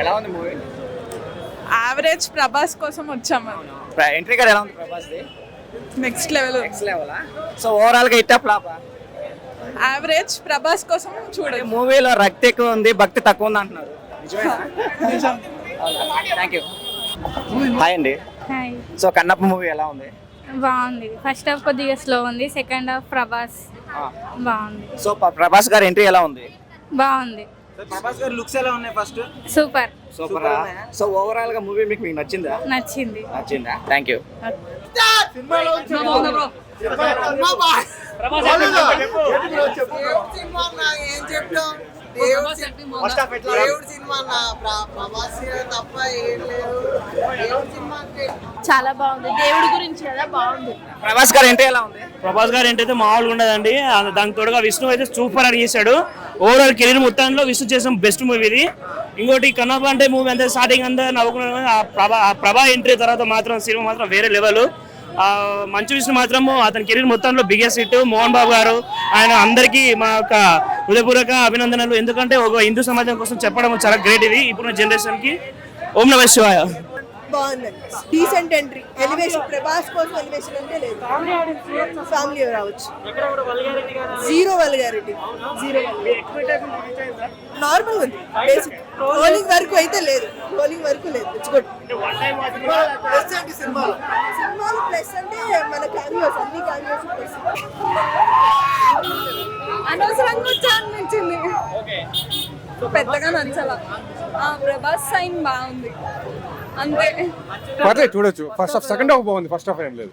ఎలా ఉంది movie? Average Prabhas కోసం వచ్చాము. ఎంట్రీ కార్డ్ ఎలా ఉంది ప్రభాస్ది? Next level. Next level. So overall గా హిట్ ఫ్లాపా? యావరేజ్ ప్రభాస్ కోసం చూడండి. మూవీలో రక్తి ఎక్కువ ఉంది, భక్తి తక్కువ ఉంది అంటున్నారు. నిజం. Thank you. హాయ్ అండి. హాయ్. సో కన్నప్ప మూవీ ఎలా ఉంది? బాగుంది. ఫస్ట్ హాఫ్ కొద్దిగా స్లో ఉంది, సెకండ్ హాఫ్ ప్రభాస్ బాగుంది. సో ప్రభాస్ గారి ఎంట్రీ ఎలా ఉంది? బాగుంది. ప్రభాస్ గారి లుక్స్ ఎలా ఉన్నాయి? First super. Super. So overall గా మూవీ మీకు నచ్చిందా? నచ్చిందా? Thank you. చాలా బాగుంది. దేవుడి గురించి కదా బాగుంది. ప్రభాస్ గారి ఎంట్రీ ఎలా ఉంది? ప్రభాస్ గారు ఏంటైతే మామూలుగా ఉండదండి. దానికి తోడుగా విష్ణు అయితే సూపర్ అని చేశాడు. ఓవరాల్ కెరీర్ మొత్తంలో విష్ణు చేసిన బెస్ట్ మూవీ ఇది. ఇంకోటి కన్నప్ప అంటే మూవీ అంతా స్టార్టింగ్ అంతా నవ్వుకున్నాను. ఆ ప్రభా ఎంట్రీ తర్వాత మాత్రం సినిమా మాత్రం వేరే లెవెల్. మంచు విష్ణు మాత్రం అతని కెరీర్ మొత్తంలో బిగ్గెస్ట్ హిట్. మోహన్ బాబు గారు ఆయన అందరికీ మా యొక్క హృదయపూర్వక అభినందనలు. ఎందుకంటే ఒక హిందూ సమాజం కోసం చెప్పడం చాలా గ్రేట్ ఇది ఇప్పుడున్న జనరేషన్ కి. ఓం నమః శివాయ. బాగుందండి. Decent entry. ఎలివేషన్ ప్రభాస్ కోసం ఎలివేషన్ అంటే లేదు. ఫ్యామిలీ రావచ్చు. Zero vulgarity. నార్మల్ ఉంది. బేసిక్ రోలింగ్ వరకు అయితే లేదు. రోలింగ్ వరకు లేదు. It's good. సినిమాలో ప్లస్ అంటే మన క్యామియోస్ అన్ని క్యామియోస్ ప్లస్. అనవసరంగా వచ్చా అనిపించింది. పెద్దగా నచ్చలా. ప్రభాస్ సైన్ బాగుంది అంతే. పర్లేదు చూడొచ్చు. ఫస్ట్ హాఫ్ సెకండ్ హాఫ్ బాగుంది. ఫస్ట్ హాఫ్ ఏం లేదు.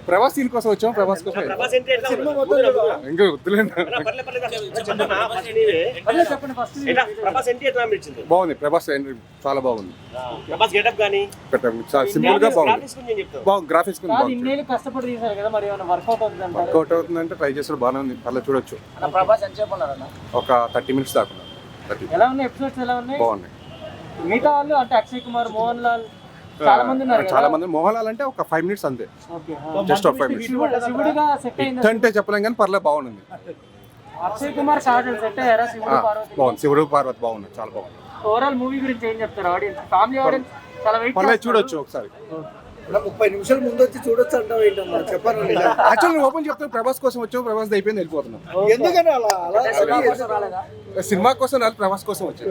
ప్రభాస్ సీన్ కోసం వచ్చాం. ప్రభాస్ కోసం ఇంకా వద్దులేదు. బాగుంది. ప్రభాస్ చాలా బాగుంది. సింపుల్ గా బాగుంది. గ్రాఫిక్స్ వర్కౌట్ అవుతుందంటే ట్రై చేస్తారు. బాగానే ఉంది. పర్లేదు చూడొచ్చు. ఒక 30 minutes దాకా ఎలా ఉన్నాయి ఎపిసోడ్స్? ఎలా ఉన్నాయి? బాగున్నాయి. మిగతా వాళ్ళు అంటే అక్షయ్ కుమార్, మోహన్ లాల్ చాలా మంది ఉన్నారు. చాలా మంది. మోహన్ లాల్ అంటే ఒక 5 minutes అంతే. జస్ట్ ఒక 5 minutes. శివుడిగా సెట్ అయింది అంటే చెప్పలేం కానీ పర్లేదు బాగుంది. అక్షయ్ కుమార్ సెట్ అయ్యారా? శివుడు పార్వతి బాగుంది. శివుడు పార్వతి బాగుంది. చాలా బాగుంది. ఓవరాల్ మూవీ గురించి ఏం చెప్తారు? ఆడియన్స్, ఫ్యామిలీ ఆడియన్స్ చాలా వెయిట్ పర్లేదు చూడొచ్చు ఒకసారి. 30 నిమిషాల ముందు వచ్చి చూడొచ్చు అంటావు ఏంటమ్మా? చెప్పాను. యాక్చువల్లీ ఓపెన్ చెప్తాను. ప్రభాస్ కోసం వచ్చాం. ప్రభాస్ అయిపోయింది, వెళ్ళిపోతున్నాం. ఎందుకని అలా సినిమా కోసం రాదు, ప్రభాస్ కోసం వచ్చాం.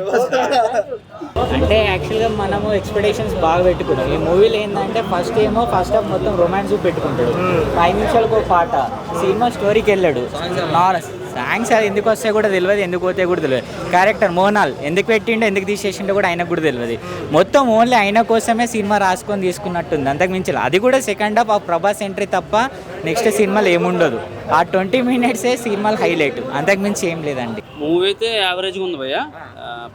అంటే యాక్చువల్గా మనము ఎక్స్పెక్టేషన్స్ బాగా పెట్టుకున్నాం. ఈ మూవీలో ఏంటంటే ఫస్ట్ హాఫ్ మొత్తం రొమాన్స్ పెట్టుకుంటాడు. 5 నిమిషాలకు ఒక పాట. సినిమా స్టోరీకి వెళ్ళాడు. సాంగ్స్ ఎందుకు వస్తాయి కూడా తెలియదు, ఎందుకు పోతాయి కూడా తెలియదు. క్యారెక్టర్ మోనాల్ ఎందుకు పెట్టిండో ఎందుకు తీసేసిండో కూడా ఆయనకు కూడా తెలియదు. మొత్తం ఓన్లీ ఆయన కోసమే సినిమా రాసుకొని తీసుకున్నట్టుంది. అంతకు మించి అది కూడా సెకండ్ హాఫ్ ఆ ప్రభాస్ ఎంట్రీ తప్ప నెక్స్ట్ సినిమాలు ఏముండదు. ఆ 20 minutes సినిమాలు హైలైట్. అంతకు మించి ఏం లేదండి. మూవీ అయితే యావరేజ్గా ఉంది భయ్య.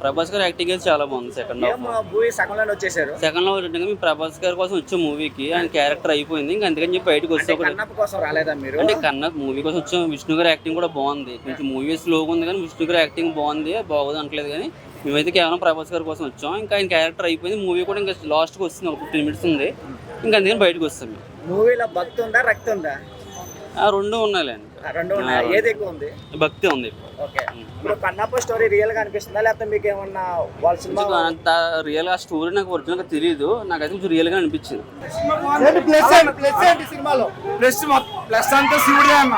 ప్రభాస్ గారు యాక్టింగ్ అయితే చాలా బాగుంది. సెకండ్ హాఫ్ మూవీ సగంలో వచ్చేసారు. సెకండ్ హాఫ్ మేము ప్రభాస్ గారి కోసం వచ్చాం మూవీకి. ఆయన క్యారెక్టర్ అయిపోయింది. ఇంకా అందుకని చెప్పి బయటకు వచ్చాం. కన్నప్ప కోసం రాలేదా మీరు? అంటే కన్నప్ప మూవీ కోసం వచ్చాం. విష్ణు గారి యాక్టింగ్ కూడా బాగుంది. కొంచెం మూవీ స్లోగా ఉంది కానీ విష్ణు గారి యాక్టింగ్ బాగుంది. బాగోదు అనట్లేదు కానీ మేమైతే కేవలం ప్రభాస్ గారి కోసం వచ్చాం. ఇంకా ఆయన క్యారెక్టర్ అయిపోయింది. మూవీ కూడా ఇంకా లాస్ట్కి వస్తుంది. ఒక 15 minutes ఉంది. ఇంకా అందుకని బయటకు వస్తాం. మూవీలో భక్తి ఉందా, రక్తి ఉందా? రెండు ఉన్నాయిలేండి. రెండు ఉన్నాయి. ఏది ఎక్కువ ఉంది? భక్తి ఉంది. ఓకే. ఇప్పుడు కన్నప్ప స్టోరీ రియల్ గా అనిపిస్తుందా లేకపోతే మీకు ఏమన్నా వాళ్ళ సినిమా అంత రియల్ గా స్టోరీ నాకు ఒరిజినల్ గా తెలియదు. నాకైతే కొంచెం రియల్ గా అనిపించింది. ప్లస్ అంతా శివుడే అన్న.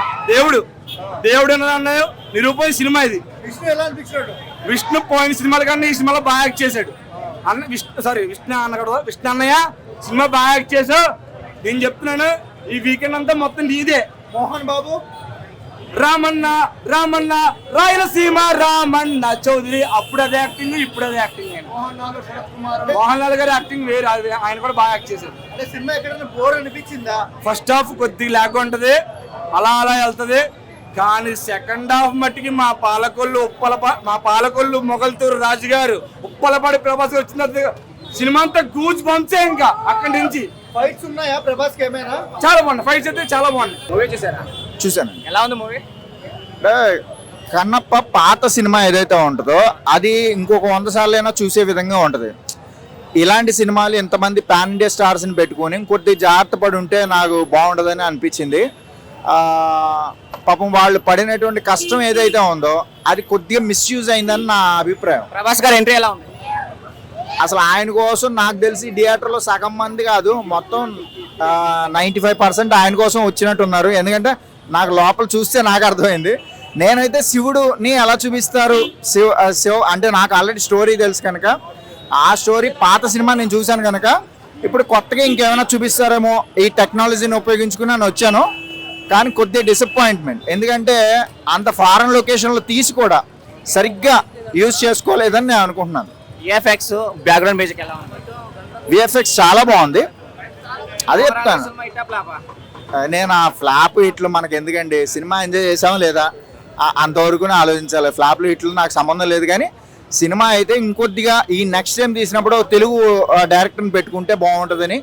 దేవుడు అన్నాయో నిరూపణ సినిమా ఇది. విష్ణు పోయిన సినిమాల కన్నా ఈ సినిమాలో బాగా యాక్ట్ చేశాడు అన్న. విష్ణు అన్నయ్య సినిమా బాగా యాక్ట్ చేసావు. నేను చెప్తున్నాను ఈ వీకెండ్ అంతా మొత్తం నీదే. మోహన్ బాబు, రామన్న రాయలసీమ రామన్న చౌదరి. అప్పుడు అదే యాక్టింగ్, ఇప్పుడు అదే యాక్టింగ్. మోహన్ లాల్ గారి యాక్టింగ్ వేరే. ఆయన కూడా బాగా యాక్ట్ చేశారు. అంటే సినిమా ఎక్కడైనా బోర్ అనిపించిందా? ఫస్ట్ హాఫ్ కొద్దిగా లాగ్ ఉంటది, అలా వెళ్తది. కానీ సెకండ్ హాఫ్ మట్టికి మా పాలకొల్లు మొగల్తూరు రాజు గారు ఉప్పలపాడి ప్రభాస్ వచ్చిన సినిమా అంతా గూజ్ బంప్సే. ఇంకా అక్కడి నుంచి ఫైట్స్ ఉన్నాయా ప్రభాస్ కి? ఏమైనా చాలా బాగుంది. ఫైట్స్ అయితే చాలా బాగుంది. మూవీ చూసారా? చూసాను. ఎలా ఉంది మూవీ? కన్నప్ప పాత సినిమా ఏదైతే ఉంటుందో అది ఇంకొక 100 సార్లైనా చూసే విధంగా ఉంటుంది. ఇలాంటి సినిమాలు ఇంతమంది పాన్ ఇండియా స్టార్స్ని పెట్టుకొని కొద్ది జాగ్రత్త పడి ఉంటే నాకు బాగుంటుందని అనిపించింది. పాపం వాళ్ళు పడినటువంటి కష్టం ఏదైతే ఉందో అది కొద్దిగా మిస్యూజ్ అయిందని నా అభిప్రాయం. ప్రభాస్ గారి ఎంట్రీ ఎలా ఉంది? అసలు ఆయన కోసం నాకు తెలిసి థియేటర్లో సగం మంది కాదు మొత్తం 95% ఆయన కోసం వచ్చినట్టున్నారు. ఎందుకంటే నాకు లోపల చూస్తే నాకు అర్థమైంది. నేనైతే శివుడుని ఎలా చూపిస్తారు శివ అంటే నాకు ఆల్రెడీ స్టోరీ తెలుసు కనుక ఆ స్టోరీ పాత సినిమా నేను చూశాను కనుక ఇప్పుడు కొత్తగా ఇంకేమైనా చూపిస్తారేమో ఈ టెక్నాలజీని ఉపయోగించుకుని నేను వచ్చాను. కానీ కొద్దిగా డిసప్పాయింట్మెంట్, ఎందుకంటే అంత ఫారెన్ లొకేషన్లో తీసి కూడా సరిగ్గా యూజ్ చేసుకోలేదని నేను అనుకుంటున్నాను. విఎఫ్ఎక్స్ బ్యాక్గ్రౌండ్ మ్యూజిక్ ఎలా ఉంది? విఎఫ్ఎక్స్ చాలా బాగుంది, అదే చెప్తాను. నేను ఆ ఫ్లాప్ హిట్లు మనకి ఎందుకండి, సినిమా ఎంజాయ్ చేసామా లేదా అంతవరకు ఆలోచించాలి. ఫ్లాప్లు హిట్లు నాకు సంబంధం లేదు. కానీ సినిమా అయితే ఇంకొద్దిగా ఈ నెక్స్ట్ టైం తీసినప్పుడు తెలుగు డైరెక్టర్ని పెట్టుకుంటే బాగుంటుందని.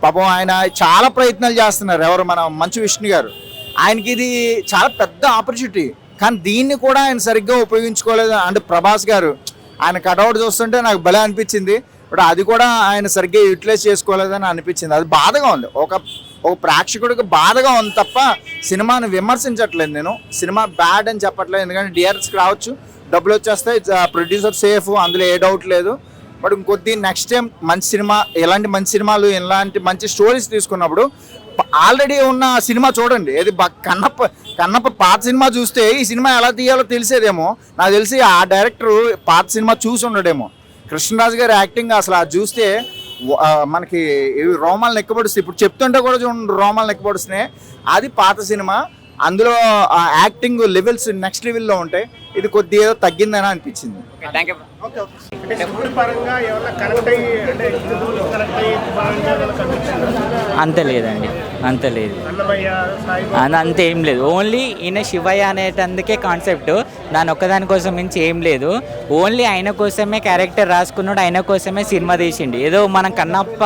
పాపం ఆయన చాలా ప్రయత్నాలు చేస్తున్నారు. ఎవరు మన మంచు విష్ణు గారు, ఆయనకి ఇది చాలా పెద్ద ఆపర్చునిటీ కానీ దీన్ని కూడా ఆయన సరిగ్గా ఉపయోగించుకోలేదు. అంటే ప్రభాస్ గారు ఆయన కటౌట్ చూస్తుంటే నాకు భలే అనిపించింది. బట్ అది కూడా ఆయన సరిగ్గా యూటిలైజ్ చేసుకోలేదని అనిపించింది. అది బాధగా ఉంది, ఒక ప్రేక్షకుడికి బాధగా ఉంది తప్ప సినిమాని విమర్శించట్లేదు. నేను సినిమా బ్యాడ్ అని చెప్పట్లేదు, ఎందుకంటే థియేటర్స్కి రావచ్చు, డబ్బులు వచ్చేస్తాయి, ప్రొడ్యూసర్ సేఫ్, అందులో ఏ డౌట్ లేదు. బట్ ఇంకొద్ది నెక్స్ట్ టైం మంచి సినిమా, ఇలాంటి మంచి సినిమాలు ఇలాంటి మంచి స్టోరీస్ తీసుకున్నప్పుడు ఆల్రెడీ ఉన్న సినిమా చూడండి. ఏది కన్నప్ప పాత సినిమా చూస్తే ఈ సినిమా ఎలా తీయాలో తెలిసేదేమో. నాకు తెలిసి ఆ డైరెక్టర్ పాత సినిమా చూసి ఉండడేమో. కృష్ణరాజు గారి యాక్టింగ్ అసలు అది చూస్తే మనకి రోమాలు నెక్కబడుస్తాయి. ఇప్పుడు చెప్తుంటే కూడా చూడండి రోమాలు నెక్కబడుస్తున్నాయి. అది పాత సినిమా, అందులో ఆ యాక్టింగ్ లెవెల్స్ నెక్స్ట్ లెవెల్లో ఉంటాయి. ఇది కొద్దిగా ఏదో తగ్గిందని అనిపించింది. అంత లేదండి, అంత లేదు, అంత ఏం లేదు. ఓన్లీ ఈయన శివయ్య అనేటందుకే కాన్సెప్ట్, దాని ఒక్కదాని కోసం మించి ఏం లేదు. ఓన్లీ ఆయన కోసమే క్యారెక్టర్ రాసుకున్నాడు, ఆయన కోసమే సినిమా తీసిండు. ఏదో మనం కన్నప్ప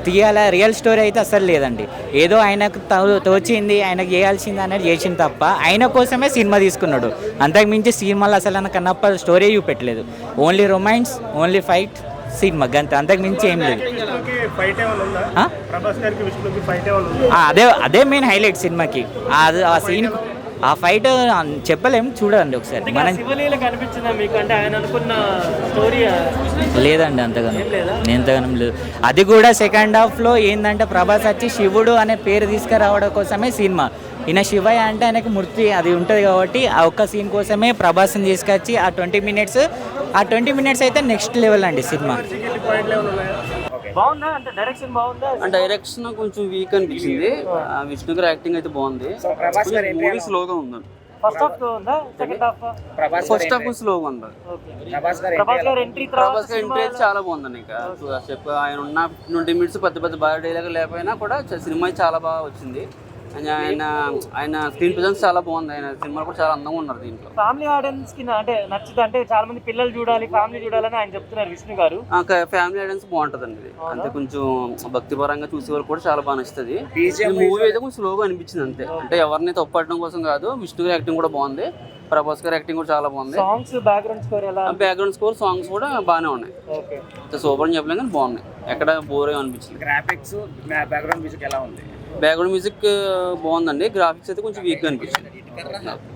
తీయాల రియల్ స్టోరీ అయితే అసలు లేదండి. ఏదో ఆయనకు తోచింది, ఆయనకు చేయాల్సింది అనేది చేసింది తప్ప ఆయన కోసమే సినిమా తీసుకున్నాడు. అంతకు మించి సినిమాలో అసలు ఆయన కన్నప్ప స్టోరీ చూపెట్టలేదు. ఓన్లీ రొమాన్స్, ఓన్లీ ఫైట్, సినిమా గంత, అంతకు మించి ఏం లేదు. అదే మెయిన్ హైలైట్ సినిమాకి. ఆ సీన్, ఆ ఫైట్ చెప్పలేం, చూడండి ఒకసారి. మనం లేదండి అంతగానం లేదు. అది కూడా సెకండ్ హాఫ్లో ఏంటంటే ప్రభాస్ వచ్చి శివుడు అనే పేరు తీసుకురావడం కోసమే సినిమా. ఈయన శివయ్య అంటే ఆయనకు మూర్తి అది ఉంటుంది కాబట్టి ఆ ఒక్క సీన్ కోసమే ప్రభాస్ని తీసుకొచ్చి ఆ 20 మినిట్స్ అయితే నెక్స్ట్ లెవెల్ అండి సినిమా. బాగుందా అంటే డైరెక్షన్ బాగుందా? డైరెక్షన్ కొంచెం వీక్ అనిపించింది. విష్ణు గారి యాక్టింగ్ అయితే బాగుంది. మూవీ స్లోగా ఉందండి. ఫస్ట్ హాఫ్ ఉందా, సెకండ్ హాఫ్? ఫస్ట్ హాఫ్ స్లోగా ఉంది. ప్రభాస్ గారి ఎంట్రీ అయితే చాలా బాగుందండి. ఇంకా ఆయన ఉన్న 20 మినిట్స్ పెద్ద బాగా డైలాగ్ లేకపోయినా కూడా సినిమా చాలా బాగా వచ్చింది. ఆయన స్క్రీన్ ప్రెజెన్స్ చాలా బాగుంది. ఆయన సినిమాలు కూడా చాలా అందంగా ఉన్నారు దీంట్లో. ఫ్యామిలీ ఆడియన్స్ కి అంటే నచ్చుతుంది, అంటే చాలా మంది పిల్లలు చూడాలి, ఫ్యామిలీ చూడాలని ఆయన చెప్తున్నారు విష్ణు గారు. ఫ్యామిలీ ఆడియన్స్ బాగుంటదండి. అంటే కొంచెం భక్తి పరంగా చూసే వాళ్ళు కూడా చాలా బాగా నచ్చుతుంది. మూవీ అయితే కొంచెం స్లోగా అనిపించింది అంతే. అంటే ఎవరిని తప్పడడం కోసం కాదు. విష్ణు గారి యాక్టింగ్ కూడా బాగుంది, ప్రభాస్ గారి యాక్టింగ్ కూడా చాలా బాగుంది. సాంగ్స్, బ్యాక్గ్రౌండ్ స్కోర్ ఎలా? బ్యాక్గ్రౌండ్ స్కోర్, సాంగ్స్ కూడా బాగానే ఉన్నాయి. సూపర్ అని చెప్పలేం కానీ బాగున్నాయి, ఎక్కడ బోర్ అనిపించింది. గ్రాఫిక్స్, బ్యాక్గ్రౌండ్ మ్యూజిక్ ఎలా ఉంది? బ్యాక్గ్రౌండ్ మ్యూజిక్ బాగుందండి. గ్రాఫిక్స్ అయితే కొంచెం వీక్గా అనిపించింది.